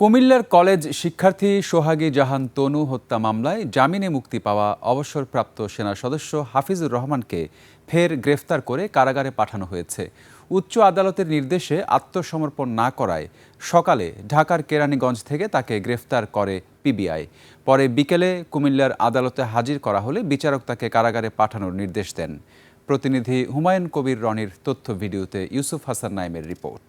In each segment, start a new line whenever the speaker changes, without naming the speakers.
কুমিল্লার কলেজ শিক্ষার্থী সোহাগী জাহান তনু হত্যা মামলায় জামিনে মুক্তি পাওয়া অবসরপ্রাপ্ত সেনা সদস্য হাফিজুর রহমানকে ফের গ্রেফতার করে কারাগারে পাঠানো হয়েছে। উচ্চ আদালতের নির্দেশে আত্মসমর্পণ না করায় সকালে ঢাকার কেরানীগঞ্জ থেকে তাকে গ্রেফতার করে পিবিআই। পরে বিকেলে কুমিল্লার আদালতে হাজির করা হলে বিচারক তাকে কারাগারে পাঠানোর নির্দেশ দেন। প্রতিনিধি হুমায়ুন কবির রনির তথ্য ভিডিওতে ইউসুফ হাসান নাইমের রিপোর্ট।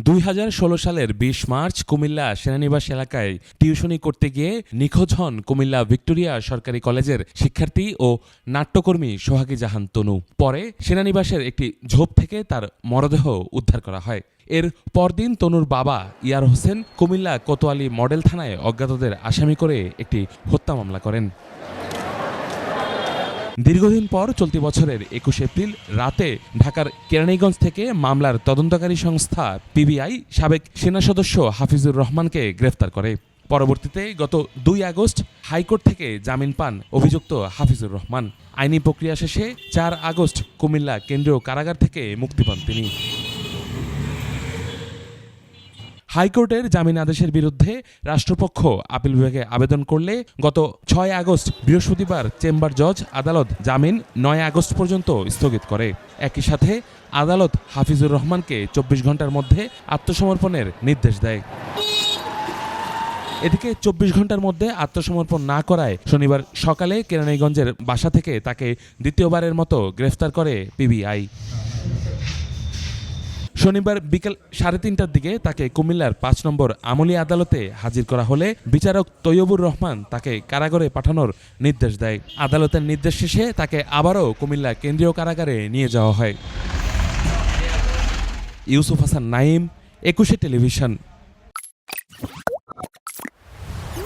2016 সালের 20 মার্চ কুমিল্লা সেনানিবাস এলাকায় টিউশনি করতে গিয়ে নিখোঁজ হন কুমিল্লা ভিক্টোরিয়া সরকারি কলেজের শিক্ষার্থী ও নাট্যকর্মী সোহাগী জাহান তনু। পরে সেনানিবাসের একটি ঝোপ থেকে তার মরদেহ উদ্ধার করা হয়। এর পরদিন তনুর বাবা ইয়ার হোসেন কুমিল্লা কোতোয়ালি মডেল থানায় অজ্ঞাতদের আসামি করে একটি হত্যা মামলা করেন। দীর্ঘদিন পর চলতি বছরের 21 এপ্রিল রাতে ঢাকার কেরানীগঞ্জ থেকে মামলার তদন্তকারী সংস্থা পিবিআই সাবেক সেনা সদস্য হাফিজুর রহমানকে গ্রেফতার করে। পরবর্তীতে গত 2 আগস্ট হাইকোর্ট থেকে জামিন পান অভিযুক্ত হাফিজুর রহমান। আইনি প্রক্রিয়া শেষে 4 আগস্ট কুমিল্লা কেন্দ্রীয় কারাগার থেকে মুক্তি পান তিনি। হাইকোর্টের জামিন আদেশের বিরুদ্ধে রাষ্ট্রপক্ষ আপিল বিভাগে আবেদন করলে গত 6 আগস্ট বৃহস্পতিবার চেম্বার জজ আদালত জামিন 9 আগস্ট পর্যন্ত স্থগিত করে। একই সাথে আদালত হাফিজুর রহমানকে 24 ঘন্টার মধ্যে আত্মসমর্পণের নির্দেশ দেয়। এদিকে 24 ঘন্টার মধ্যে আত্মসমর্পণ না করায় শনিবার সকালে কেরানীগঞ্জের বাসা থেকে তাকে দ্বিতীয়বারের মতো গ্রেফতার করে পিবিআই। শনিবার বিকেল 3:30টার দিকে তাকে কুমিল্লার 5 নম্বর আমলি আদালতে হাজির করা হলে বিচারক তৈয়বুর রহমান তাকে কারাগারে পাঠানোর নির্দেশ দেয়। আদালতের নির্দেশ শেষে তাকে আবারও কুমিল্লা কেন্দ্রীয় কারাগারে নিয়ে যাওয়া হয়। ইউসুফ হাসান নাইম, 21 টেলিভিশন।